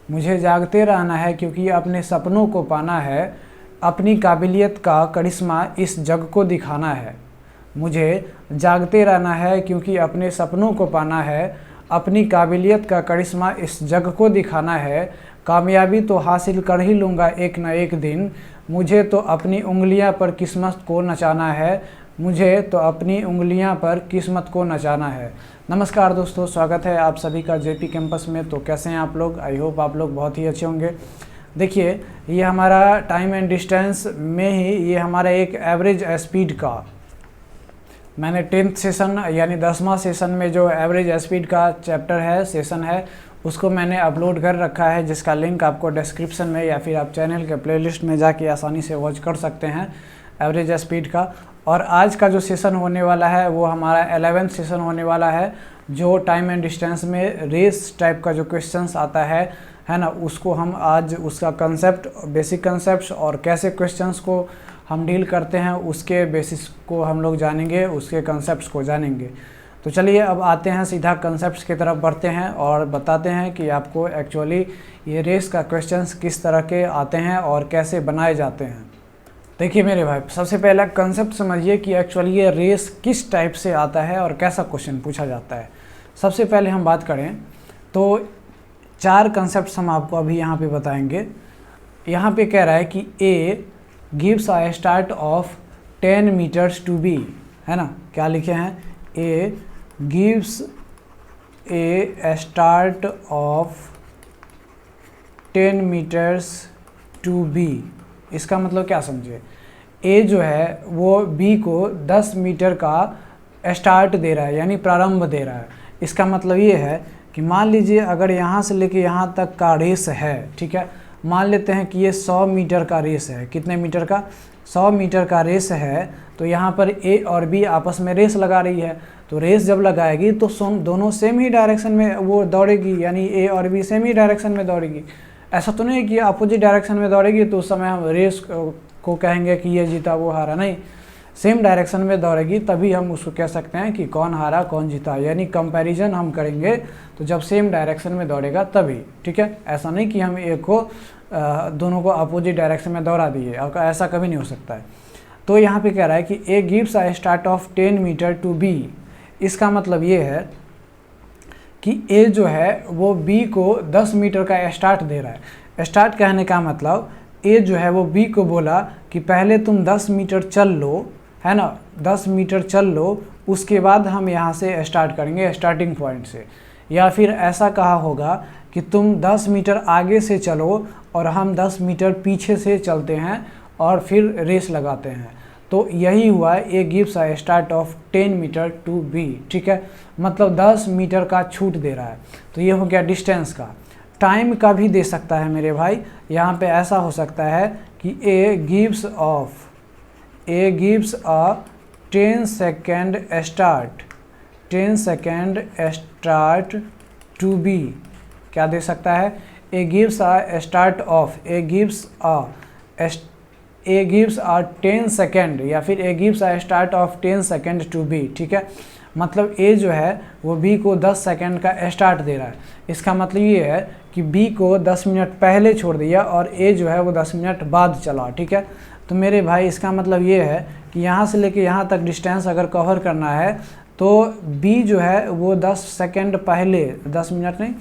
मुझे जागते रहना है क्योंकि अपने सपनों को पाना है, अपनी काबिलियत का करिश्मा इस जग को दिखाना है। मुझे जागते रहना है क्योंकि अपने सपनों को पाना है, अपनी काबिलियत का करिश्मा इस जग को दिखाना है। कामयाबी तो हासिल कर ही लूँगा एक न एक दिन, मुझे तो अपनी उंगलियां पर किस्मत को नचाना है, मुझे तो अपनी उंगलियां पर किस्मत को नचाना है। नमस्कार दोस्तों, स्वागत है आप सभी का जेपी कैंपस में। तो कैसे हैं आप लोग? आई होप आप लोग बहुत ही अच्छे होंगे। देखिए, ये हमारा टाइम एंड डिस्टेंस में ही ये हमारा एक एवरेज स्पीड का, मैंने 10th सेशन यानी 10वां सेशन में जो एवरेज स्पीड का चैप्टर है, सेशन है, उसको मैंने अपलोड कर रखा है, जिसका लिंक आपको डिस्क्रिप्शन में या फिर आप चैनल के प्लेलिस्ट में जाके आसानी से वॉच कर सकते हैं एवरेज स्पीड का। और आज का जो सेशन होने वाला है वो हमारा 11th सेशन होने वाला है, जो टाइम एंड डिस्टेंस में रेस टाइप का जो क्वेश्चंस आता है ना, उसको हम आज उसका कंसेप्ट, बेसिक कंसेप्ट और कैसे क्वेश्चंस को हम डील करते हैं उसके बेसिस को हम लोग जानेंगे, उसके कंसेप्ट्स को जानेंगे। तो चलिए अब आते हैं सीधा कंसेप्ट्स की तरफ बढ़ते हैं और बताते हैं कि आपको एक्चुअली ये रेस का क्वेश्चंस किस तरह के आते हैं और कैसे बनाए जाते हैं। देखिए मेरे भाई, सबसे पहला कंसेप्ट समझिए कि एक्चुअली ये रेस किस टाइप से आता है और कैसा क्वेश्चन पूछा जाता है। सबसे पहले हम बात करें तो 4 कंसेप्ट्स हम आपको अभी यहाँ पे बताएंगे। यहाँ पे कह रहा है कि A gives a start of 10 metres to B, है ना, क्या लिखे हैं? A gives a start of 10 metres to B. इसका मतलब क्या समझे? ए जो है वो बी को 10 मीटर का स्टार्ट दे रहा है, यानी प्रारंभ दे रहा है। इसका मतलब ये है कि मान लीजिए अगर यहाँ से लेके यहाँ तक का रेस है, ठीक है, मान लेते हैं कि ये 100 मीटर का रेस है। कितने मीटर का? 100 मीटर का रेस है। तो यहाँ पर ए और बी आपस में रेस लगा रही है। तो रेस जब लगाएगी तो दोनों सेम ही डायरेक्शन में वो दौड़ेगी, यानी ए और बी सेम ही डायरेक्शन में दौड़ेगी। ऐसा तो नहीं है कि अपोजिट डायरेक्शन में दौड़ेगी तो उस समय हम रेस को कहेंगे कि ये जीता वो हारा, नहीं, सेम डायरेक्शन में दौड़ेगी तभी हम उसको कह सकते हैं कि कौन हारा कौन जीता, यानी कंपैरिजन हम करेंगे तो जब सेम डायरेक्शन में दौड़ेगा तभी, ठीक है। ऐसा नहीं कि हम एक को दोनों को अपोजिट डायरेक्शन में दौड़ा दिए, ऐसा कभी नहीं हो सकता है। तो यहाँ पे कह रहा है कि A gives a start of 10 metre to B. इसका मतलब ये है कि ए जो है वो बी को 10 मीटर का स्टार्ट दे रहा है। स्टार्ट कहने का मतलब ए जो है वो बी को बोला कि पहले तुम 10 मीटर चल लो, है ना, 10 मीटर चल लो, उसके बाद हम यहाँ से स्टार्ट करेंगे स्टार्टिंग पॉइंट से। या फिर ऐसा कहा होगा कि तुम 10 मीटर आगे से चलो और हम 10 मीटर पीछे से चलते हैं और फिर रेस लगाते हैं। तो यही हुआ, A gives a start of 10 metre to B, ठीक है, मतलब 10 मीटर का छूट दे रहा है। तो ये हो गया डिस्टेंस का। टाइम का भी दे सकता है मेरे भाई। यहाँ पे ऐसा हो सकता है कि A gives a 10 second start, 10 second start to B. क्या दे सकता है? A gives a start of, A gives a 10 second, या फिर A gives a start of 10 second to B, ठीक है। मतलब ए जो है वो बी को 10 सेकेंड का स्टार्ट दे रहा है। इसका मतलब ये है कि बी को 10 मिनट पहले छोड़ दिया और ए जो है वो 10 मिनट बाद चला, ठीक है। तो मेरे भाई इसका मतलब ये है कि यहाँ से लेके यहाँ तक डिस्टेंस अगर कवर करना है तो बी जो है वो 10 सेकेंड पहले, 10 मिनट नहीं,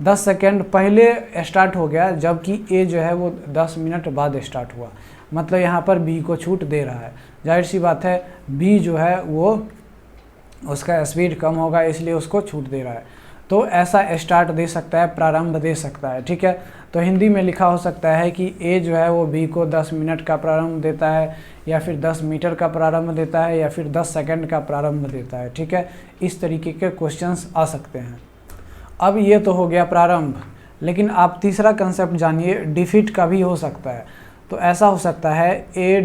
10 सेकेंड पहले स्टार्ट हो गया, जबकि ए जो है वो 10 मिनट बाद स्टार्ट हुआ। मतलब यहाँ पर बी को छूट दे रहा है। जाहिर सी बात है बी जो है वो उसका स्पीड कम होगा, इसलिए उसको छूट दे रहा है। तो ऐसा स्टार्ट दे सकता है, प्रारंभ दे सकता है, ठीक है। तो हिंदी में लिखा हो सकता है कि ए जो है वो बी को 10 मिनट का प्रारंभ देता है, या फिर 10 मीटर का प्रारंभ देता है, या फिर 10 सेकंड का प्रारंभ देता है, ठीक है। इस तरीके के क्वेश्चंस आ सकते हैं। अब ये तो हो गया प्रारंभ, लेकिन आप तीसरा कंसेप्ट जानिए, डिफीट का भी हो सकता है। तो ऐसा हो सकता है A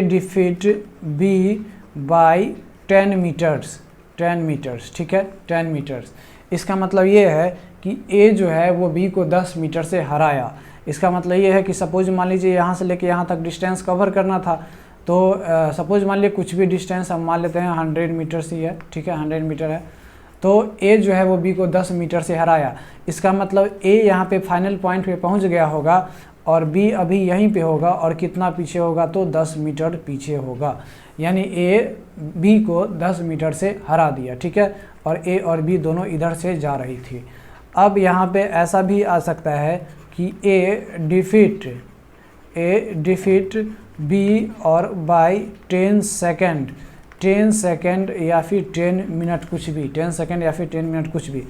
defeat B by 10 metres, 10 metres, ठीक है, 10 मीटर्स। इसका मतलब ये है कि ए जो है वो बी को 10 मीटर से हराया। इसका मतलब ये है कि सपोज मान लीजिए यहाँ से लेके यहाँ तक डिस्टेंस कवर करना था, तो सपोज मान लीजिए कुछ भी डिस्टेंस हम मान लेते हैं 100 मीटर्स ही है, ठीक है, 100 मीटर है। तो ए जो है वो बी को 10 मीटर से हराया। इसका मतलब ए यहाँ पे फाइनल पॉइंट पे पहुँच गया होगा और बी अभी यहीं पे होगा और कितना पीछे होगा, तो 10 मीटर पीछे होगा। यानी ए बी को 10 मीटर से हरा दिया, ठीक है। और ए और बी दोनों इधर से जा रही थी। अब यहाँ पे ऐसा भी आ सकता है कि ए डिफीट बी और बाय 10 सेकेंड या फिर 10 मिनट, कुछ भी 10 सेकेंड या फिर 10 मिनट कुछ भी।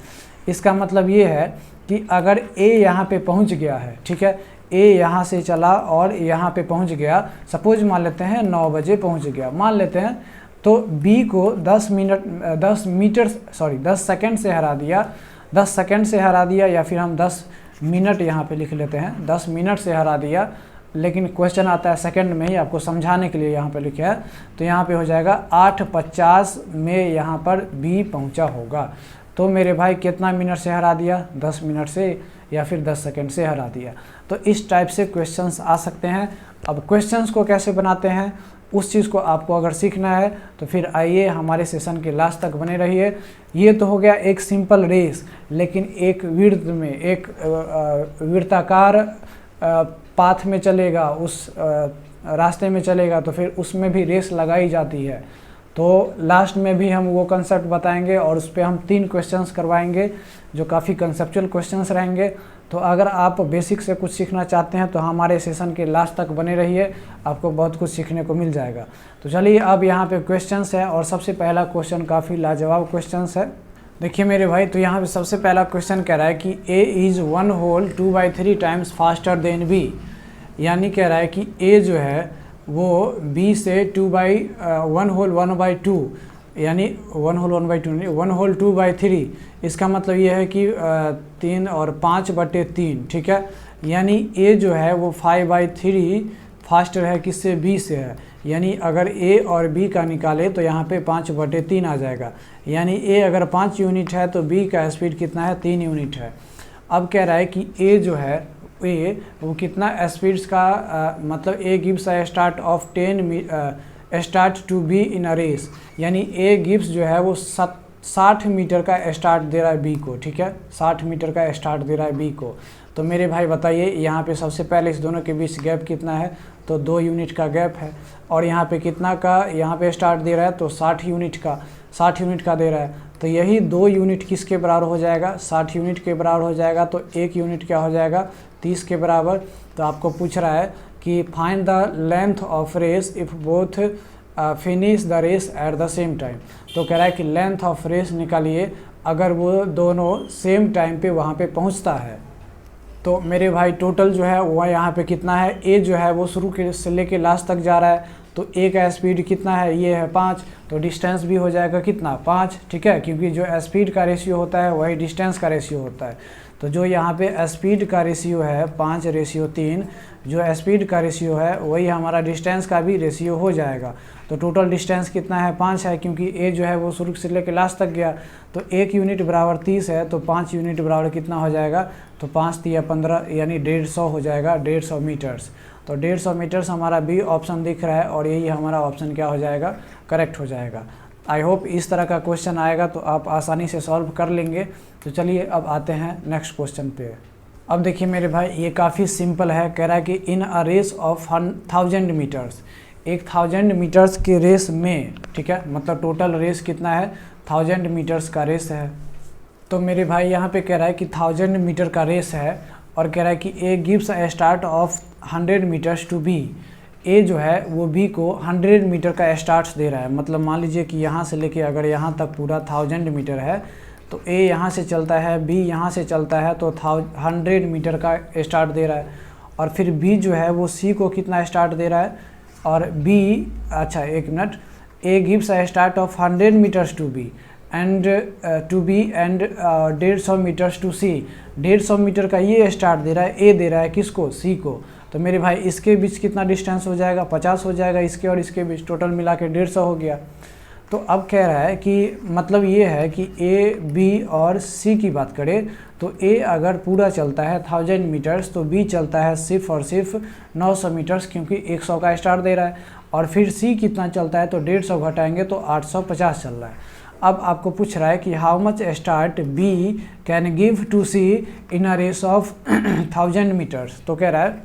इसका मतलब ये है कि अगर ए यहाँ पे पहुँच गया है, ठीक है, ए यहाँ से चला और यहाँ पे पहुँच गया, सपोज मान लेते हैं 9 बजे पहुँच गया, मान लेते हैं, तो बी को 10 सेकंड से हरा दिया, 10 सेकंड से हरा दिया, या फिर हम 10 मिनट यहाँ पे लिख लेते हैं, 10 मिनट से हरा दिया। लेकिन क्वेश्चन आता है सेकंड में ही, आपको समझाने के लिए यहाँ पे लिखा है। तो यहाँ पे हो जाएगा 8:50 में यहाँ पर बी पहुँचा होगा। तो मेरे भाई कितना मिनट से हरा दिया, 10 मिनट से या फिर 10 सेकंड से हरा दिया। तो इस टाइप से क्वेश्चंस आ सकते हैं। अब क्वेश्चंस को कैसे बनाते हैं उस चीज़ को आपको अगर सीखना है तो फिर आइए हमारे सेशन के लास्ट तक बने रहिए। ये तो हो गया एक सिंपल रेस, लेकिन एक वृत्त में, एक वृत्ताकार पाथ में चलेगा, उस रास्ते में चलेगा, तो फिर उसमें भी रेस लगाई जाती है। तो लास्ट में भी हम वो कंसेप्ट बताएंगे और उस पर हम 3 क्वेश्चंस करवाएंगे जो काफ़ी कंसेप्चुअल क्वेश्चंस रहेंगे। तो अगर आप बेसिक से कुछ सीखना चाहते हैं तो हमारे सेशन के लास्ट तक बने रहिए, आपको बहुत कुछ सीखने को मिल जाएगा। तो चलिए अब यहाँ पे क्वेश्चंस है और सबसे पहला क्वेश्चन काफ़ी लाजवाब क्वेश्चंस है। देखिए मेरे भाई, तो यहाँ पे सबसे पहला क्वेश्चन कह रहा है कि A is 1 whole 2/3 times faster than B. यानी कह रहा है कि ए जो है वो बी से 1 होल 1/2, यानी 1 होल 1/2 नहीं, 1 होल 2/3। इसका मतलब ये है कि 3 और 5/3, ठीक है। यानी ए जो है वो 5/3 फास्टर है, किससे, बी से है। यानी अगर ए और बी का निकाले तो यहाँ पे 5/3 आ जाएगा। यानी ए अगर 5 यूनिट है तो बी का स्पीड कितना है, 3 यूनिट है। अब कह रहा है कि ए जो है ए वो कितना स्पीड्स का मतलब A gives a start of 10 start to B in a race. यानी ए गिव्स जो है वो 60 मीटर का स्टार्ट दे रहा है बी को, ठीक है, 60 मीटर का स्टार्ट दे रहा है बी को। तो मेरे भाई बताइए यहाँ पे सबसे पहले इस दोनों के बीच गैप कितना है, तो 2 यूनिट का गैप है। और यहाँ पे कितना का यहाँ पे स्टार्ट दे रहा है, तो 60 यूनिट का दे रहा है। तो यही 2 यूनिट किसके बराबर हो जाएगा, 60 यूनिट के बराबर हो जाएगा। तो 1 यूनिट क्या हो जाएगा, 30 के बराबर। तो आपको पूछ रहा है कि find the length of race if both finish the race at the same time. तो कह रहा है कि लेंथ ऑफ रेस निकालिए अगर वो दोनों सेम टाइम पे वहाँ पे पहुँचता है। तो मेरे भाई टोटल जो है वह यहाँ पे कितना है, ए जो है वो शुरू के से लेके लास्ट तक जा रहा है। तो ए का स्पीड कितना है, ये है 5, तो डिस्टेंस भी हो जाएगा कितना, 5, ठीक है, क्योंकि जो स्पीड का रेशियो होता है वही डिस्टेंस का रेशियो होता है। तो जो यहाँ पे स्पीड का रेशियो है 5:3, जो स्पीड का रेशियो है वही हमारा डिस्टेंस का भी रेशियो हो जाएगा। तो टोटल डिस्टेंस कितना है, 5 है, क्योंकि ए जो है वो शुरू से लेकर लास्ट तक गया। तो 1 यूनिट बराबर 30 है, तो 5 यूनिट बराबर कितना हो जाएगा, तो 5 × 15 यानी 150 हो जाएगा, 150 मीटर्स। तो 150 मीटर्स हमारा बी ऑप्शन दिख रहा है और यही हमारा ऑप्शन क्या हो जाएगा, करेक्ट हो जाएगा। आई होप इस तरह का क्वेश्चन आएगा तो आप आसानी से सॉल्व कर लेंगे। तो चलिए अब आते हैं नेक्स्ट क्वेश्चन पे। अब देखिए मेरे भाई, ये काफ़ी सिंपल है। कह रहा है कि in a race of 1000 metres, 1000 metres के रेस में, ठीक है, मतलब टोटल रेस कितना है, 1000 मीटर्स का रेस है। तो मेरे भाई यहाँ पे कह रहा है कि 1000 मीटर का रेस है और कह रहा है कि A gives a start of 100 metres to B. A जो है वो बी को 100 मीटर का स्टार्ट दे रहा है। मतलब मान लीजिए कि यहाँ से लेके अगर यहाँ तक पूरा 1000 मीटर है, तो ए यहाँ से चलता है, बी यहाँ से चलता है, तो 100 मीटर का स्टार्ट दे रहा है। और फिर बी जो है वो सी को कितना स्टार्ट दे रहा है, और बी, अच्छा एक minute, A gives a start of 100 metres to B and 150 metres to C. 150 metre का ये स्टार्ट दे रहा है, ए दे रहा है किसको, सी को। तो मेरे भाई इसके बीच कितना डिस्टेंस हो जाएगा, 50 हो जाएगा, इसके और इसके बीच टोटल मिला के 150 हो गया। तो अब कह रहा है कि मतलब ये है कि ए, बी और सी की बात करें तो ए अगर पूरा चलता है 1000 मीटर्स, तो बी चलता है सिर्फ और सिर्फ 900 मीटर्स, क्योंकि 100 का स्टार्ट दे रहा है। और फिर सी कितना चलता है, तो 150 घटाएंगे तो 850 चल रहा है। अब आपको पूछ रहा है कि how much start B can give to C in a race of 1000 metres. तो कह रहा है,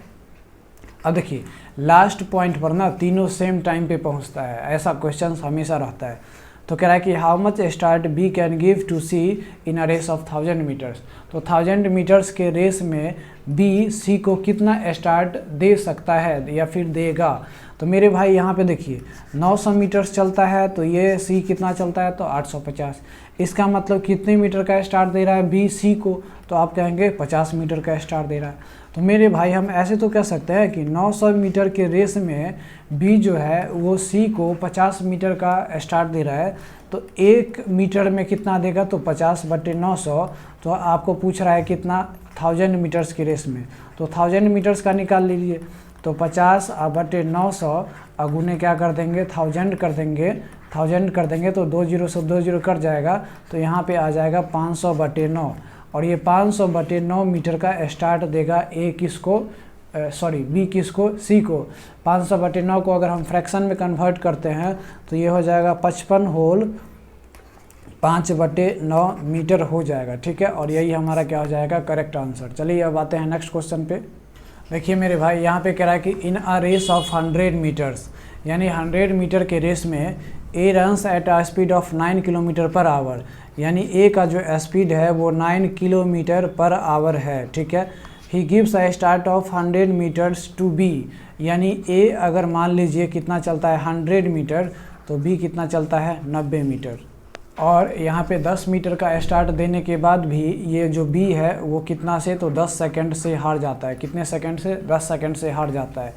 अब देखिए लास्ट पॉइंट पर ना तीनों सेम टाइम पे पहुंचता है, ऐसा क्वेश्चन हमेशा रहता है। तो कह रहा है कि how much start B can give to C in a race of 1000 metres. तो 1000 मीटर्स के रेस में बी सी को कितना स्टार्ट दे सकता है या फिर देगा। तो मेरे भाई यहाँ पे देखिए 900 मीटर्स चलता है, तो ये सी कितना चलता है, तो 850। इसका मतलब कितने मीटर का स्टार्ट दे रहा है बी सी को, तो आप कहेंगे 50 मीटर का स्टार्ट दे रहा है। तो मेरे भाई हम ऐसे तो कह सकते हैं कि 900 मीटर के रेस में बी जो है वो सी को 50 मीटर का स्टार्ट दे रहा है, तो 1 मीटर में कितना देगा, तो 50/900। तो आपको पूछ रहा है कितना 1000 मीटर्स की रेस में, तो 1000 मीटर्स का निकाल लीजिए। तो 50/900 गुने क्या कर देंगे, 1000 कर देंगे, 1000 कर देंगे तो 2 0 से 2 0 कट जाएगा, तो यहाँ पे आ जाएगा 500/9। और ये 500/9 मीटर का स्टार्ट देगा ए किसको, बी किसको, सी को। 500/9 को अगर हम फ्रैक्शन में कन्वर्ट करते हैं तो ये हो जाएगा 55 होल 5/9 मीटर हो जाएगा, ठीक है। और यही हमारा क्या हो जाएगा, करेक्ट आंसर। चलिए अब आते हैं नेक्स्ट क्वेश्चन पे। देखिए मेरे भाई यहाँ पे कह रहा है कि in a race of 100 metres, यानी 100 मीटर के रेस में A runs at a speed of 9 kilometre per hour, यानी ए का जो स्पीड है वो 9 किलोमीटर पर आवर है, ठीक है। He gives a start of 100 metres to B, यानी ए अगर मान लीजिए कितना चलता है 100 मीटर, तो बी कितना चलता है 90 मीटर। और यहाँ पे 10 मीटर का स्टार्ट देने के बाद भी ये जो बी है वो कितना से, तो 10 सेकंड से हार जाता है। कितने सेकंड से, 10 सेकंड से हार जाता है।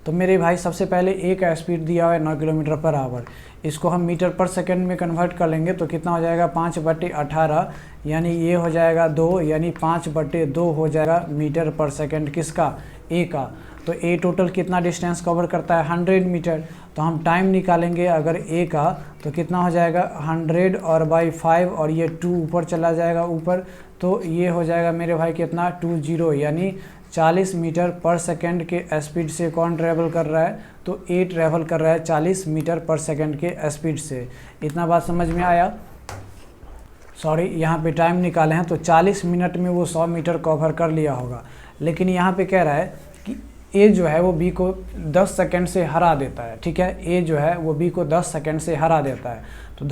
तो मेरे भाई सबसे पहले ए का स्पीड दिया हुआ है 9 किलोमीटर पर आवर, इसको हम मीटर पर सेकंड में कन्वर्ट कर लेंगे तो कितना हो जाएगा 5/18, यानी ये हो जाएगा 2, यानी 5/2 हो जाएगा मीटर पर सेकंड किसका, ए का। तो ए टोटल कितना डिस्टेंस कवर करता है 100 मीटर, तो हम टाइम निकालेंगे अगर ए का तो कितना हो जाएगा 100 और बाई 5, और ये 2 ऊपर चला जाएगा ऊपर, तो ये हो जाएगा मेरे भाई कितना 20, यानी 40 मीटर पर सेकंड के स्पीड से कौन ट्रैवल कर रहा है, तो ए ट्रैवल कर रहा है 40 मीटर पर सेकंड के स्पीड से। इतना बात समझ में आया। सॉरी यहाँ पे टाइम निकाले हैं तो 40 मिनट में वो 100 मीटर कवर कर लिया होगा, लेकिन यहाँ पे कह रहा है कि ए जो है वो बी को 10 सेकंड से हरा देता है, ठीक है। ए जो है वो बी को 10 सेकंड से हरा देता है, तो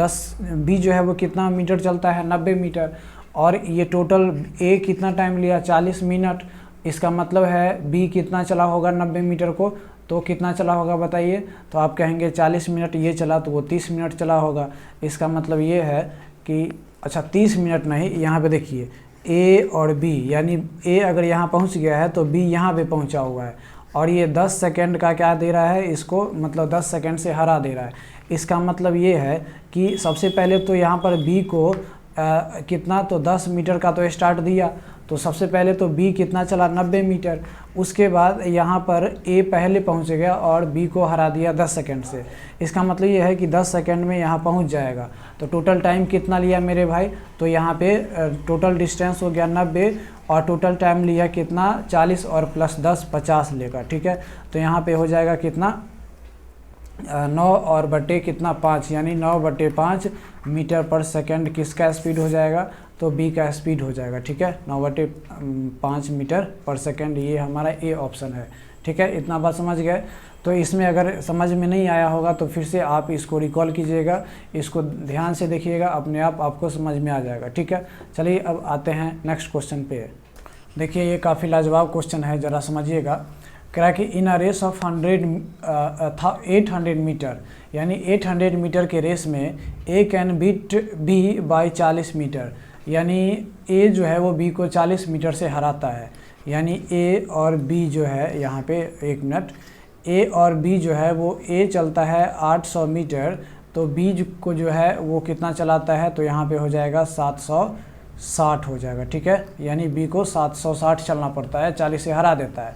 बी जो है वो कितना मीटर चलता है 90 मीटर, और ये टोटल ए कितना टाइम लिया 40 मिनट। इसका मतलब है बी कितना चला होगा 90 मीटर को, तो कितना चला होगा बताइए। तो आप कहेंगे 40 मिनट ये चला तो वो 30 मिनट चला होगा। इसका मतलब ये है कि अच्छा 30 मिनट नहीं, यहाँ पे देखिए ए और बी, यानी ए अगर यहाँ पहुँच गया है तो बी यहाँ पे पहुँचा हुआ है, और ये 10 सेकंड का क्या दे रहा है इसको, मतलब 10 सेकंड से हरा दे रहा है। इसका मतलब ये है कि सबसे पहले तो यहाँ पर बी को कितना, तो 10 मीटर का तो स्टार्ट दिया, तो सबसे पहले तो बी कितना चला 90 मीटर। उसके बाद यहाँ पर ए पहले पहुँच गया और बी को हरा दिया 10 सेकंड से। इसका मतलब ये है कि 10 सेकंड में यहाँ पहुँच जाएगा। तो टोटल टाइम कितना लिया मेरे भाई, तो यहाँ पे टोटल डिस्टेंस हो गया 90, और टोटल टाइम लिया कितना 40, और प्लस 10 50 लेगा, ठीक है। तो यहाँ पे हो जाएगा कितना 9 और बटे कितना 5, यानी 9/5 मीटर पर सेकंड किसका स्पीड हो जाएगा, तो बी का स्पीड हो जाएगा, ठीक है। 9/5 मीटर पर सेकंड, ये हमारा ए ऑप्शन है, ठीक है। इतना बात समझ गए। तो इसमें अगर समझ में नहीं आया होगा तो फिर से आप इसको रिकॉल कीजिएगा, इसको ध्यान से देखिएगा, अपने आप आपको समझ में आ जाएगा, ठीक है। चलिए अब आते हैं नेक्स्ट क्वेश्चन पे। देखिए ये काफ़ी लाजवाब क्वेश्चन है, ज़रा समझिएगा। कह रहा है कि in a race of 800 metre, यानी 800 मीटर के रेस में A can beat B by 40 metre, यानी ए जो है वो बी को 40 मीटर से हराता है। यानी ए और बी जो है, यहाँ पे 1 मिनट, ए और बी जो है वो ए चलता है 800 मीटर, तो बी को जो है वो कितना चलाता है, तो यहाँ पे हो जाएगा 760 हो जाएगा, ठीक है। यानी बी को 760 चलना पड़ता है, 40 से हरा देता है।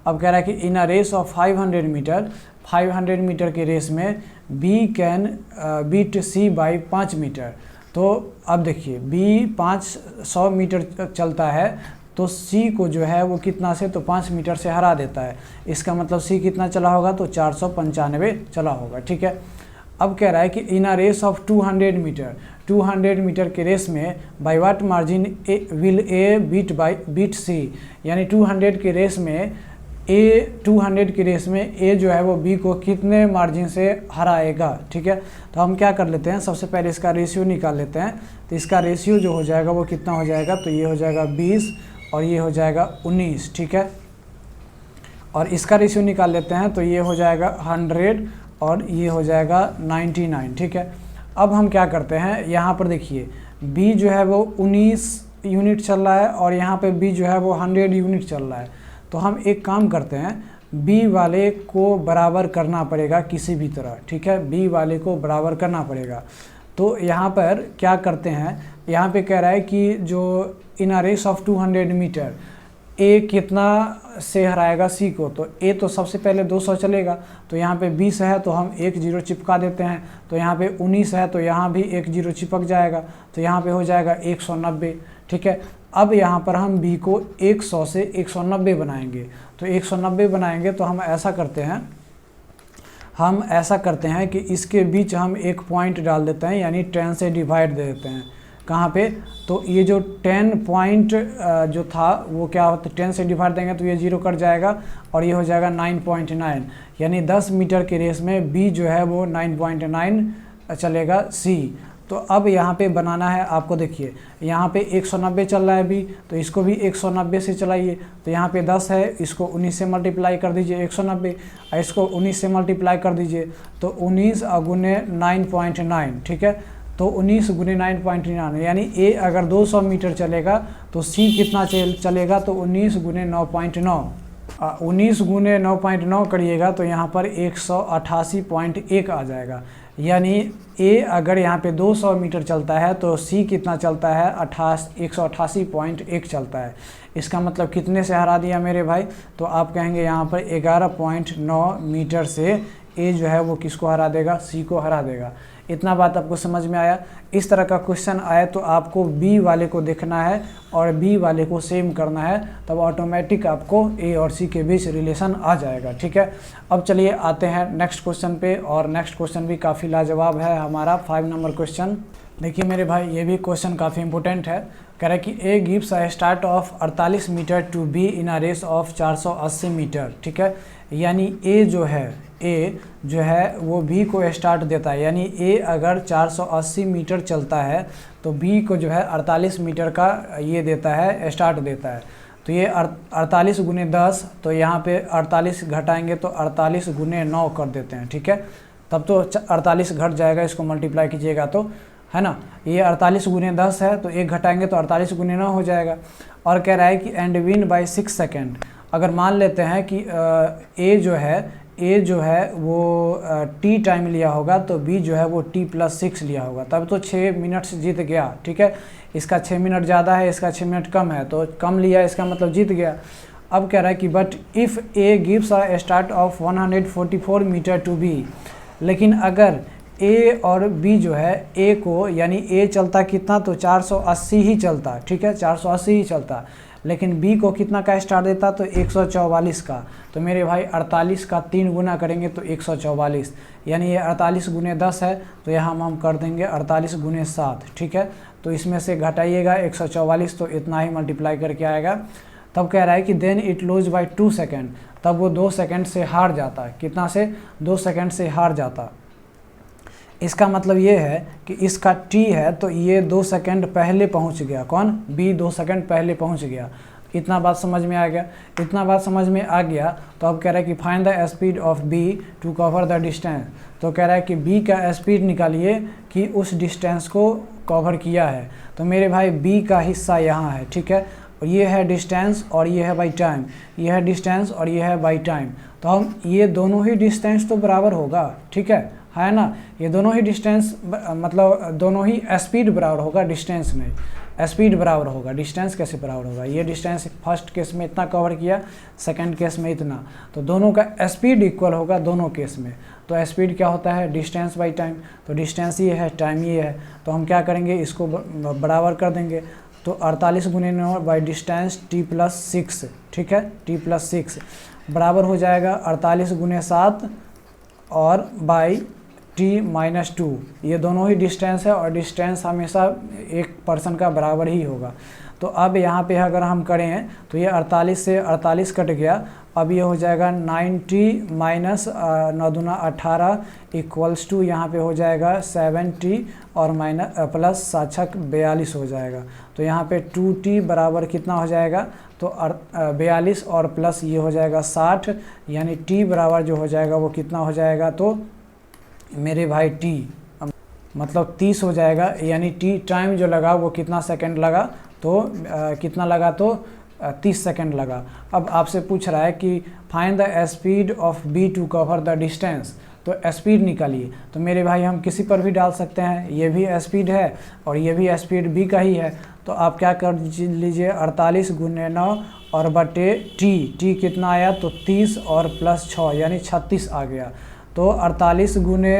अब कह रहा है कि in a race of 500 metre, 500 metre के रेस में B can beat C by 5 metre. तो अब देखिए बी 500 मीटर चलता है, तो सी को जो है वो कितना से, तो 5 मीटर से हरा देता है। इसका मतलब सी कितना चला होगा, तो 495 चला होगा, ठीक है। अब कह रहा है कि in a race of 200 metre, 200 metre के रेस में by what margin will A beat C, यानी 200 के रेस में ए 200 की रेस में ए जो है वो बी को कितने मार्जिन से हराएगा। ठीक है, तो हम क्या कर लेते हैं, सबसे पहले इसका रेशियो निकाल लेते हैं। तो इसका रेशियो जो हो जाएगा वो कितना हो जाएगा, तो ये हो जाएगा 20 और ये हो जाएगा 19। ठीक है, और इसका रेशियो निकाल लेते हैं, तो ये हो जाएगा 100 और ये हो जाएगा 99। ठीक है, अब हम क्या करते हैं, यहाँ पर देखिए बी जो है वो 19 यूनिट चल रहा है और यहाँ पे बी जो है वो 100 यूनिट चल रहा है। तो हम एक काम करते हैं, बी वाले को बराबर करना पड़ेगा किसी भी तरह। ठीक है, बी वाले को बराबर करना पड़ेगा। तो यहाँ पर क्या करते हैं, यहाँ पे कह रहा है कि जो इन अ रेस ऑफ 200 मीटर ए कितना से हराएगा सी को। तो ए तो सबसे पहले 200 चलेगा, तो यहाँ पे 20 है तो हम 1 0 चिपका देते हैं। तो यहाँ पे 19 है तो यहाँ भी 1 0 चिपक जाएगा, तो यहाँ पे हो जाएगा 190। ठीक है, अब यहाँ पर हम बी को 100 से 190 बनाएंगे। तो 190 बनाएंगे तो हम ऐसा करते हैं कि इसके बीच हम एक पॉइंट डाल देते हैं, यानी 10 से डिवाइड दे देते हैं। कहाँ पे, तो ये जो 10 पॉइंट जो था वो क्या होता है, 10 से डिवाइड देंगे तो ये 0 कट जाएगा और ये हो जाएगा 9.9, यानी 10 मीटर के रेस में बी जो है वो 9.9 चलेगा सी। तो अब यहाँ पे बनाना है आपको, देखिए यहाँ पे 190 चल रहा है बी, तो इसको भी 190 से चलाइए। तो यहाँ पे 10 है, इसको 19 से मल्टीप्लाई कर दीजिए 190, और इसको 19 से मल्टीप्लाई कर दीजिए तो 19 गुने 9.9। ठीक है, तो 19 गुने 9.9, यानी ए अगर 200 मीटर चलेगा तो सी कितना चलेगा, तो 19 गुने 9.9। 19 गुने 9.9 करिएगा तो यहाँ पर 188.1 आ जाएगा। यानी ए अगर यहाँ पे 200 मीटर चलता है तो सी कितना चलता है, 188.1 चलता है। इसका मतलब कितने से हरा दिया मेरे भाई, तो आप कहेंगे यहाँ पर 11.9 मीटर से ए जो है वो किसको हरा देगा, सी को हरा देगा। इतना बात आपको समझ में आया। इस तरह का क्वेश्चन आए तो आपको बी वाले को देखना है और बी वाले को सेम करना है, तब ऑटोमेटिक आपको ए और सी के बीच रिलेशन आ जाएगा। ठीक है, अब चलिए आते हैं नेक्स्ट क्वेश्चन पे, और नेक्स्ट क्वेश्चन भी काफ़ी लाजवाब है हमारा 5 नंबर क्वेश्चन। देखिए मेरे भाई, ये भी क्वेश्चन काफ़ी इंपॉर्टेंट है। कह रहा है कि A gives a start of 48 metre to B in a race of 480 metre. ठीक है, यानी ए जो है वो बी को स्टार्ट देता है, यानी ए अगर 480 मीटर चलता है तो बी को जो है 48 मीटर का ये देता है, स्टार्ट देता है। तो ये 48 गुने 10, तो यहाँ पे 48 घटाएंगे तो 48 गुने 9 कर देते हैं। ठीक है, तब तो 48 घट जाएगा, इसको मल्टीप्लाई कीजिएगा तो, है ना। ये 48 गुने 10 है तो 1 घटाएंगे तो 48 गुने 9 हो जाएगा। और कह रहा है कि एंड विन बाय 6 सेकेंड। अगर मान लेते हैं कि ए जो है वो टी टाइम लिया होगा तो बी जो है वो t+6 लिया होगा, तब तो 6 मिनट से जीत गया। ठीक है, इसका 6 मिनट ज़्यादा है, इसका 6 मिनट कम है, तो कम लिया, इसका मतलब जीत गया। अब कह रहा है कि but if A gives a start of 144 metre to B, लेकिन अगर ए और बी जो है, ए को यानी ए चलता कितना, तो 480 ही चलता। ठीक है, 480 ही चलता, लेकिन बी को कितना का स्टार्ट देता, तो 144 का। तो मेरे भाई 48 का 3 गुना करेंगे तो 144, यानी ये 48 गुने 10 है, तो यहाँ हम कर देंगे 48 गुने 7। ठीक है, तो इसमें से घटाइएगा 144, तो इतना ही मल्टीप्लाई करके आएगा। तब कह रहा है कि then it lose by 2 second, तब वो 2 सेकेंड से हार जाता है। कितना से, 2 सेकेंड से हार जाता। इसका मतलब ये है कि इसका t है तो ये 2 सेकंड पहले पहुंच गया। कौन, बी 2 सेकंड पहले पहुंच गया। इतना बात समझ में आ गया। इतना बात समझ में आ गया तो अब कह रहा है कि find the speed of B to cover the distance. तो कह रहा है कि बी का स्पीड निकालिए कि उस डिस्टेंस को कवर किया है। तो मेरे भाई बी का हिस्सा यहाँ है। ठीक है, और ये है डिस्टेंस और ये है बाई टाइम, ये है डिस्टेंस और ये है बाई टाइम। तो हम ये दोनों ही डिस्टेंस तो बराबर होगा। ठीक है ना, ये दोनों ही डिस्टेंस मतलब दोनों ही स्पीड बराबर होगा, डिस्टेंस नहीं, स्पीड बराबर होगा। डिस्टेंस कैसे बराबर होगा, ये डिस्टेंस फर्स्ट केस में इतना कवर किया, सेकंड केस में इतना, तो दोनों का स्पीड इक्वल होगा दोनों केस में। तो स्पीड क्या होता है, डिस्टेंस बाई टाइम। तो डिस्टेंस ये है, टाइम ये है, तो हम क्या करेंगे, इसको बराबर कर देंगे। तो 48 गुने 9 बाई डिस्टेंस t+6। ठीक है, t+6 बराबर हो जाएगा 48 गुने 7 और बाई टी माइनस 2, ये दोनों ही डिस्टेंस है और डिस्टेंस हमेशा एक पर्सन का बराबर ही होगा। तो अब यहाँ पे अगर हम करें तो ये 48 से 48 कट गया, अब ये हो जाएगा 90 माइनस 9 दूना 18 इक्वल्स टू यहाँ पे हो जाएगा 70 और माइनस प्लस 7 42 हो जाएगा। तो यहाँ पे 2t बराबर कितना हो जाएगा, तो 42 और प्लस ये हो जाएगा 60, यानी t बराबर जो हो जाएगा वो कितना हो जाएगा, तो मेरे भाई t मतलब 30 हो जाएगा, यानी t टाइम जो लगा वो कितना सेकंड लगा, तो कितना लगा, तो 30 सेकंड लगा। अब आपसे पूछ रहा है कि find the speed of B to cover the distance, तो स्पीड निकालिए। तो मेरे भाई हम किसी पर भी डाल सकते हैं, ये भी स्पीड है और ये भी स्पीड बी का ही है। तो आप क्या कर लीजिए, 48 गुने 9 और बटे टी कितना आया, तो 30 और प्लस 6 यानी 36 आ गया। तो 48 गुने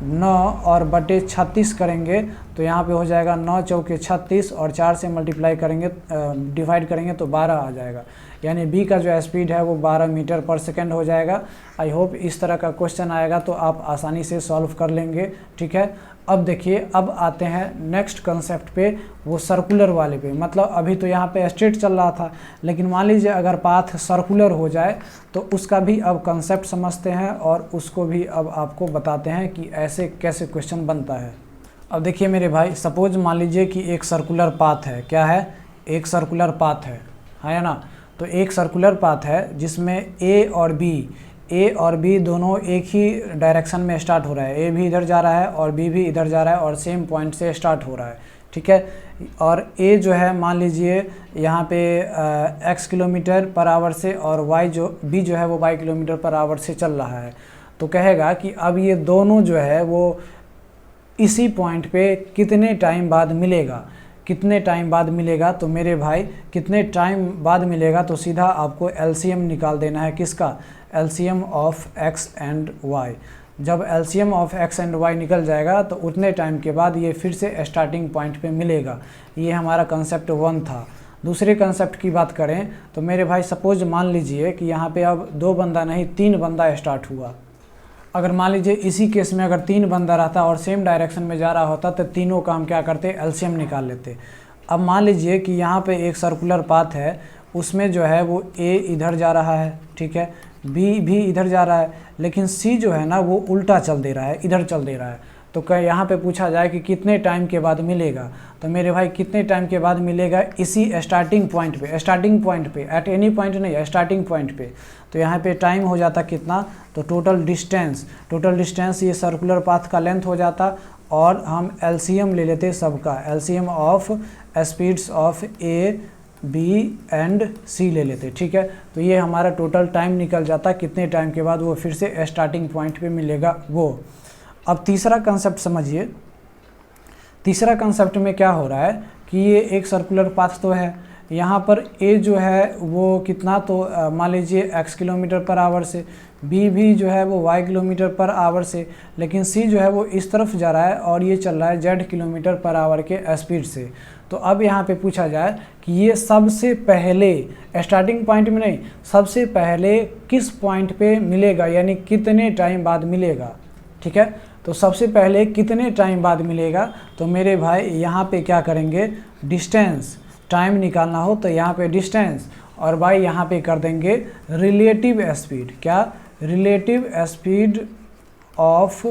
9 और बटे 36 करेंगे तो यहाँ पे हो जाएगा 9 चौके 36 और 4 से मल्टीप्लाई करेंगे, डिवाइड करेंगे तो 12 आ जाएगा, यानी बी का जो स्पीड है वो 12 मीटर पर सेकंड हो जाएगा। आई होप इस तरह का क्वेश्चन आएगा तो आप आसानी से सॉल्व कर लेंगे, ठीक है। अब देखिए, अब आते हैं नेक्स्ट कंसेप्ट पे, वो सर्कुलर वाले पे। मतलब अभी तो यहाँ पे स्ट्रेट चल रहा था, लेकिन मान लीजिए अगर पाथ सर्कुलर हो जाए तो उसका भी अब कंसेप्ट समझते हैं और उसको भी अब आपको बताते हैं कि ऐसे कैसे क्वेश्चन बनता है। अब देखिए मेरे भाई, सपोज मान लीजिए कि एक सर्कुलर पाथ है, क्या है, एक सर्कुलर पाथ है ना। तो एक सर्कुलर पाथ है जिसमें ए और बी दोनों एक ही डायरेक्शन में स्टार्ट हो रहा है, ए भी इधर जा रहा है और बी भी इधर जा रहा है और सेम पॉइंट से स्टार्ट हो रहा है, ठीक है। और ए जो है मान लीजिए यहाँ पे x किलोमीटर पर आवर से और बी जो है वो y किलोमीटर पर आवर से चल रहा है। तो कहेगा कि अब ये दोनों जो है वो इसी पॉइंट पे कितने टाइम बाद मिलेगा, कितने टाइम बाद मिलेगा। तो मेरे भाई कितने टाइम बाद मिलेगा, तो सीधा आपको एलसीएम निकाल देना है, किसका, LCM of x and y। जब LCM of x and y निकल जाएगा तो उतने टाइम के बाद ये फिर से स्टार्टिंग पॉइंट पे मिलेगा। ये हमारा कंसेप्ट 1 था। दूसरे कंसेप्ट की बात करें तो मेरे भाई सपोज मान लीजिए कि यहाँ पे अब 2 बंदा नहीं 3 बंदा स्टार्ट हुआ। अगर मान लीजिए इसी केस में अगर 3 बंदा रहता और सेम डायरेक्शन में जा रहा होता तो तीनों का हम क्या करते, एलसीएम निकाल लेते। अब मान लीजिए कि यहाँ पे एक सर्कुलर पाथ है, उसमें जो है वो ए इधर जा रहा है, ठीक है, बी भी इधर जा रहा है, लेकिन सी जो है ना वो उल्टा चल दे रहा है, इधर चल दे रहा है। तो क्या यहाँ पे पूछा जाए कि कितने टाइम के बाद मिलेगा, तो मेरे भाई कितने टाइम के बाद मिलेगा, इसी स्टार्टिंग पॉइंट पे, एट एनी पॉइंट नहीं, स्टार्टिंग पॉइंट पे। तो यहाँ पे टाइम हो जाता कितना, तो टोटल डिस्टेंस ये सर्कुलर पाथ का लेंथ हो जाता और हम एलसीएम ले लेते सबका, LCM of speeds of A B and C ले लेते, ठीक है। तो ये हमारा टोटल टाइम निकल जाता, कितने टाइम के बाद वो फिर से स्टार्टिंग पॉइंट पे मिलेगा वो। अब तीसरा कंसेप्ट समझिए। तीसरा कंसेप्ट में क्या हो रहा है कि ये एक सर्कुलर पाथ तो है, यहाँ पर ए जो है वो कितना, तो मान लीजिए x किलोमीटर पर आवर से, बी भी जो है वो y किलोमीटर पर आवर से, लेकिन सी जो है वो इस तरफ जा रहा है और ये चल रहा है z किलोमीटर पर आवर के स्पीड से। तो अब यहाँ पे पूछा जाए कि ये सबसे पहले स्टार्टिंग पॉइंट में नहीं, सबसे पहले किस पॉइंट पे मिलेगा, यानी कितने टाइम बाद मिलेगा, ठीक है। तो सबसे पहले कितने टाइम बाद मिलेगा, तो मेरे भाई यहाँ पे क्या करेंगे, डिस्टेंस, टाइम निकालना हो तो यहाँ पे डिस्टेंस और भाई यहाँ पे कर देंगे रिलेटिव स्पीड, क्या, relative speed of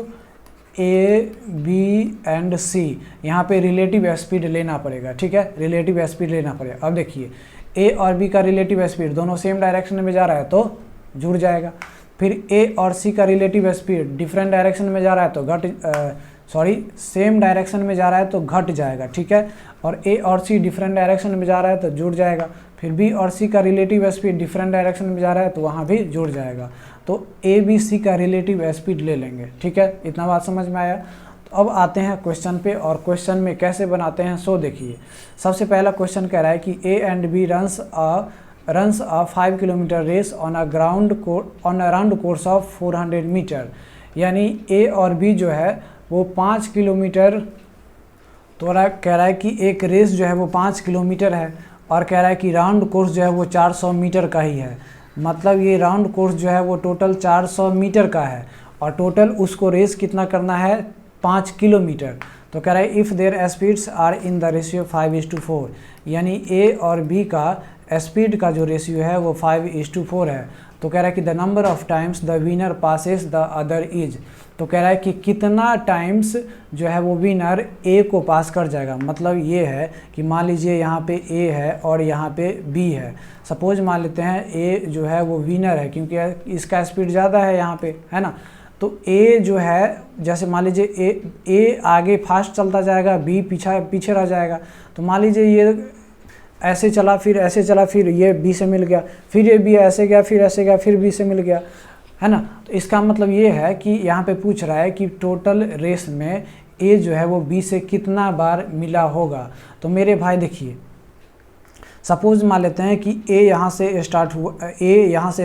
A B and C. यहाँ पे रिलेटिव स्पीड लेना पड़ेगा, ठीक है, रिलेटिव स्पीड लेना पड़ेगा। अब देखिए ए और बी का रिलेटिव स्पीड दोनों सेम डायरेक्शन में जा रहा है तो जुड़ जाएगा, फिर ए और सी का रिलेटिव स्पीड डिफरेंट डायरेक्शन में जा रहा है तो सेम डायरेक्शन में जा रहा है तो घट जाएगा, ठीक है, और ए और सी डिफरेंट डायरेक्शन में जा रहा है तो जुड़ जाएगा। फिर बी और सी का रिलेटिव स्पीड डिफरेंट डायरेक्शन में जा रहा है तो वहाँ भी जुड़ जाएगा। तो ए बी सी का रिलेटिव स्पीड ले लेंगे, ठीक है, इतना बात समझ में आया। तो अब आते हैं क्वेश्चन पे, और क्वेश्चन में कैसे बनाते हैं सो देखिए। सबसे पहला क्वेश्चन कह रहा है कि A and B runs a 5 kilometre race on a round course of 400 metre. यानी ए और बी जो है वो 5 किलोमीटर, तो कह रहा है कि एक रेस जो है वो 5 किलोमीटर है और कह रहा है कि राउंड कोर्स जो है वो 400 मीटर का ही है। मतलब ये राउंड कोर्स जो है वो टोटल 400 मीटर का है और टोटल उसको रेस कितना करना है 5 किलोमीटर। तो कह रहा है if their speeds are in the ratio 5:4, यानी ए और बी का स्पीड का जो रेशियो है वो 5:4 है। तो कह रहा है कि the number of times the winner passes the other is, तो कह रहा है कि कितना टाइम्स जो है वो विनर ए को पास कर जाएगा। मतलब ये है कि मान लीजिए यहाँ पे ए है और यहाँ पे बी है। सपोज मान लेते हैं ए जो है वो विनर है क्योंकि इसका स्पीड ज़्यादा है यहाँ पे, है ना। तो ए जो है जैसे मान लीजिए ए आगे फास्ट चलता जाएगा, बी पीछे रह जाएगा। तो मान लीजिए ये ऐसे चला, फिर ऐसे चला, फिर ये बी से मिल गया, फिर ये बी ऐसे गया, फिर ऐसे गया, फिर बी से मिल गया, है ना। तो इसका मतलब ये है कि यहाँ पे पूछ रहा है कि टोटल रेस में ए जो है वो बी से कितना बार मिला होगा। तो मेरे भाई देखिए, सपोज मान लेते हैं कि ए यहाँ से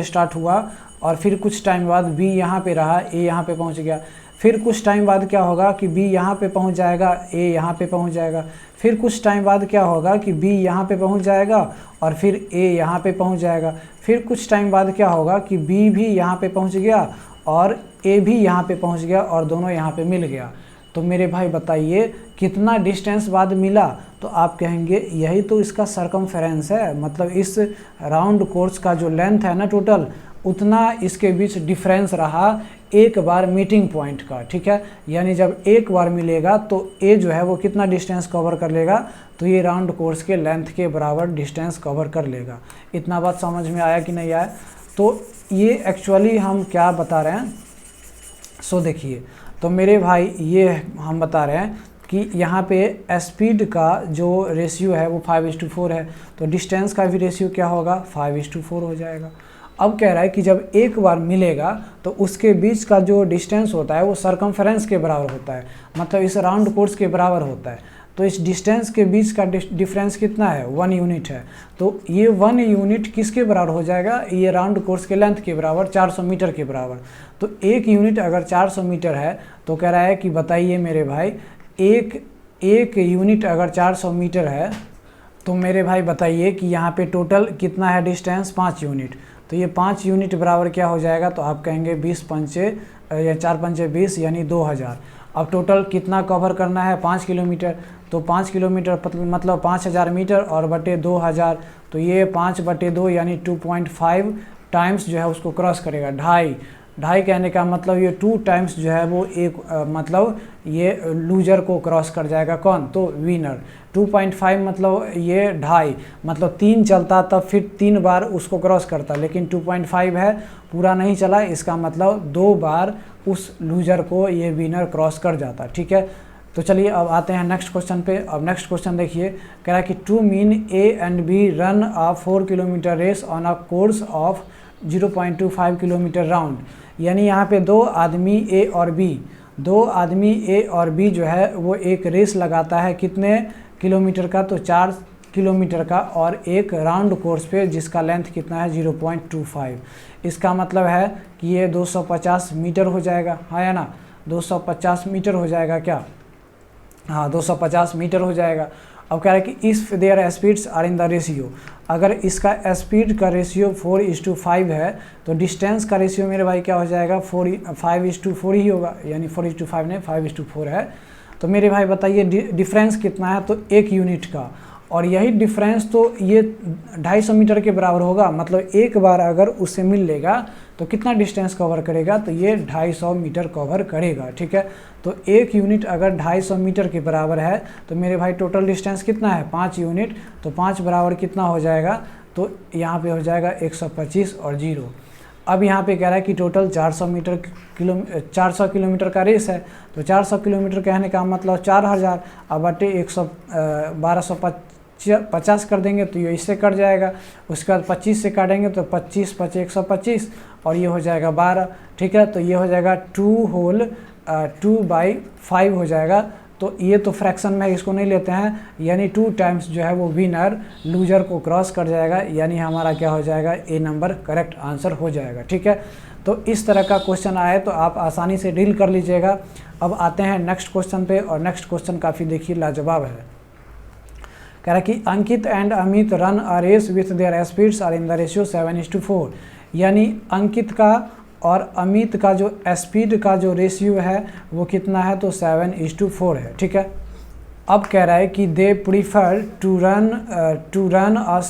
स्टार्ट हुआ और फिर कुछ टाइम बाद बी यहाँ पे रहा, ए यहाँ पे पहुँच गया। फिर कुछ टाइम बाद क्या होगा कि बी यहाँ पे पहुँच जाएगा, ए यहाँ पे पहुँच जाएगा। फिर कुछ टाइम बाद क्या होगा कि बी यहाँ पे पहुँच जाएगा और फिर ए यहाँ पे पहुँच जाएगा। फिर कुछ टाइम बाद क्या होगा कि बी भी यहाँ पे पहुँच गया और ए भी यहाँ पे पहुँच गया और दोनों यहाँ पे मिल गया। तो मेरे भाई बताइए कितना डिस्टेंस बाद मिला। तो आप कहेंगे यही तो इसका सरकमफेरेंस है, मतलब इस राउंड कोर्स का जो लेंथ है ना टोटल, उतना इसके बीच डिफरेंस रहा एक बार मीटिंग पॉइंट का, ठीक है। यानी जब एक बार मिलेगा तो ए जो है वो कितना डिस्टेंस कवर कर लेगा, तो ये राउंड कोर्स के लेंथ के बराबर डिस्टेंस कवर कर लेगा। इतना बात समझ में आया कि नहीं आया। तो ये एक्चुअली हम क्या बता रहे हैं, सो देखिए, तो मेरे भाई ये हम बता रहे हैं कि यहाँ पे स्पीड का जो रेशियो है वो 5:4 है, तो डिस्टेंस का भी रेशियो क्या होगा 5:4 हो जाएगा। अब कह रहा है कि जब एक बार मिलेगा तो उसके बीच का जो डिस्टेंस होता है वो सरकमफेरेंस के बराबर होता है, मतलब इस राउंड कोर्स के बराबर होता है। तो इस डिस्टेंस के बीच का डिफरेंस कितना है 1 यूनिट है। तो ये 1 यूनिट किसके बराबर हो जाएगा, ये राउंड कोर्स के लेंथ के बराबर 400 मीटर के बराबर। तो 1 यूनिट अगर 400 मीटर है तो कह रहा है कि बताइए मेरे भाई एक यूनिट अगर 400 मीटर है तो मेरे भाई बताइए कि यहाँ पे टोटल कितना है डिस्टेंस 5 यूनिट। तो ये 5 यूनिट बराबर क्या हो जाएगा, तो आप कहेंगे 20 पंचे या 4 पंचे 20 यानी 2000। अब टोटल कितना कवर करना है 5 किलोमीटर, तो 5 किलोमीटर मतलब 5000 मीटर और बटे 2000, तो ये 5/2 यानी 2.5 टाइम्स जो है उसको क्रॉस करेगा। ढाई कहने का मतलब ये 2 टाइम्स जो है वो मतलब ये लूजर को क्रॉस कर जाएगा, कौन, तो विनर। 2.5 मतलब ये 2.5 मतलब 3 चलता तब फिर 3 बार उसको क्रॉस करता, लेकिन 2.5 है पूरा नहीं चला, इसका मतलब 2 बार उस लूजर को ये विनर क्रॉस कर जाता, ठीक है। तो चलिए अब आते हैं नेक्स्ट क्वेश्चन पे। अब नेक्स्ट क्वेश्चन देखिए, कह रहा है कि 2 men A and B run a 4 kilometre race on a course of 0.25 kilometre round. यानी यहाँ पे दो आदमी ए और बी जो है वो एक रेस लगाता है कितने किलोमीटर का, तो 4 किलोमीटर का, और एक राउंड कोर्स पे जिसका लेंथ कितना है 0.25। इसका मतलब है कि ये 250 मीटर हो जाएगा, हाँ या ना, 250 मीटर हो जाएगा क्या, हाँ 250 मीटर हो जाएगा। अब कह रहा है कि if their speeds are in the ratio, अगर इसका स्पीड का रेशियो 4:5 है तो डिस्टेंस का रेशियो मेरे भाई क्या हो जाएगा 5:4 ही होगा, यानी 4:5 नहीं 5:4 है। तो मेरे भाई बताइए डिफरेंस कितना है, तो 1 यूनिट का, और यही डिफरेंस तो ये 250 मीटर के बराबर होगा। मतलब एक बार अगर उससे मिल लेगा तो कितना डिस्टेंस कवर करेगा, तो ये 250 मीटर कवर करेगा, ठीक है। तो 1 यूनिट अगर 250 मीटर के बराबर है तो मेरे भाई टोटल डिस्टेंस कितना है 5 यूनिट, तो 5 बराबर कितना हो जाएगा, तो यहाँ पे हो जाएगा 125 और 0। अब यहाँ पे कह रहा है कि टोटल 400 किलोमीटर का रेस है, तो 400 किलोमीटर कहने का मतलब 4000, अब बटे 1250 कर देंगे तो ये इससे कट जाएगा। उसके बाद 25 से काटेंगे तो 25 × 125 और ये हो जाएगा 12, ठीक है। तो ये हो जाएगा 2/5 हो जाएगा। तो ये तो फ्रैक्शन में इसको नहीं लेते हैं, यानी 2 टाइम्स जो है वो विनर लूजर को क्रॉस कर जाएगा, यानी हमारा क्या हो जाएगा, ए नंबर करेक्ट आंसर हो जाएगा, ठीक है। तो इस तरह का क्वेश्चन आए तो आप आसानी से डील कर लीजिएगा। अब आते हैं नेक्स्ट क्वेश्चन पे, और नेक्स्ट क्वेश्चन काफ़ी देखिए लाजवाब है। कह रहा है कि Ankit and Amit run a race with their speeds are in the ratio 7:4। यानी अंकित का और अमित का जो स्पीड का जो रेशियो है वो कितना है, तो 7:4 है। ठीक है, अब कह रहा है कि they prefer to run a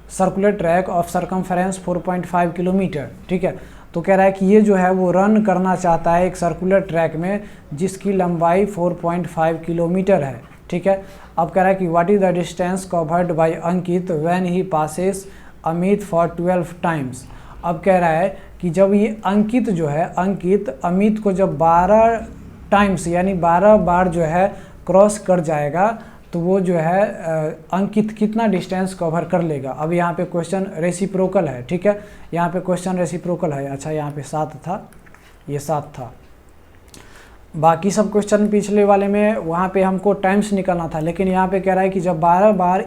circular track of circumference 4.5 kilometre. ठीक है, तो कह रहा है कि ये जो है वो रन करना चाहता है एक सर्कुलर ट्रैक में जिसकी लंबाई 4.5 किलोमीटर है। ठीक है, अब कह रहा है कि what is the distance covered by Ankit when he passes Amit for 12 times. अब कह रहा है कि जब ये अंकित जो है, अंकित अमित को जब 12 टाइम्स यानी 12 बार जो है क्रॉस कर जाएगा तो वो जो है अंकित कितना डिस्टेंस कवर कर लेगा। अब यहाँ पे क्वेश्चन रेसिप्रोकल है। ठीक है, यहाँ पे क्वेश्चन रेसिप्रोकल है। अच्छा, यहाँ पे 7 था, ये 7 था। बाकी सब क्वेश्चन पिछले वाले में वहाँ पे हमको टाइम्स निकालना था, लेकिन यहाँ पे कह रहा है कि जब 12 बार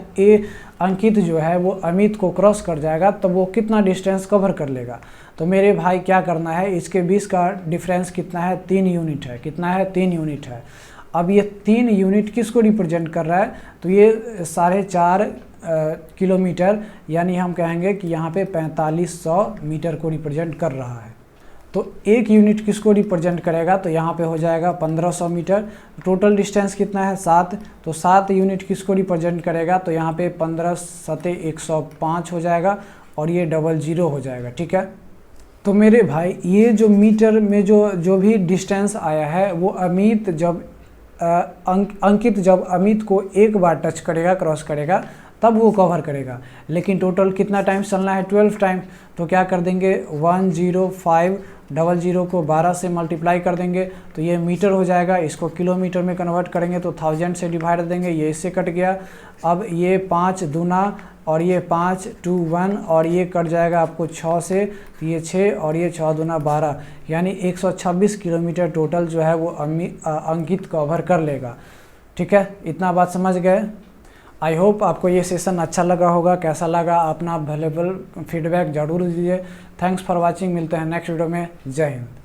अंकित जो है वो अमित को क्रॉस कर जाएगा तो वो कितना डिस्टेंस कवर कर लेगा। तो मेरे भाई क्या करना है, इसके 20 का डिफरेंस कितना है, 3 यूनिट है। कितना है, 3 यूनिट है। अब ये 3 यूनिट किसको रिप्रेजेंट कर रहा है, तो ये 4.5 किलोमीटर यानी हम कहेंगे कि यहाँ पे 4500 मीटर को रिप्रेजेंट कर रहा है। तो 1 यूनिट किसको रिप्रेजेंट करेगा, तो यहाँ पे हो जाएगा 1500 मीटर। टोटल डिस्टेंस कितना है, 7, तो 7 यूनिट किसको रिप्रेजेंट करेगा, तो यहाँ पे 15 सते 105 हो जाएगा और ये 00 हो जाएगा। ठीक है, तो मेरे भाई ये जो मीटर में जो भी डिस्टेंस आया है वो अमित जब अंकित जब अमित को एक बार टच करेगा, क्रॉस करेगा, तब वो कवर करेगा। लेकिन टोटल कितना टाइम चलना है, 12 टाइम। तो क्या कर देंगे, 10500 को 12 से मल्टीप्लाई कर देंगे तो ये मीटर हो जाएगा। इसको किलोमीटर में कन्वर्ट करेंगे तो 1000 से डिवाइड देंगे, ये इससे कट गया। अब ये 5 दूना और ये 5 2 1 और ये कट जाएगा आपको 6 से, तो ये 6 और ये 6 दूना 12 यानी 126 किलोमीटर टोटल जो है वो अंकित कवर कर लेगा। ठीक है, इतना बात समझ गए। आई होप आपको ये सेशन अच्छा लगा होगा। कैसा लगा अपना वैल्यूएबल फीडबैक ज़रूर दीजिए। थैंक्स फॉर वाचिंग, मिलते हैं नेक्स्ट वीडियो में। जय हिंद।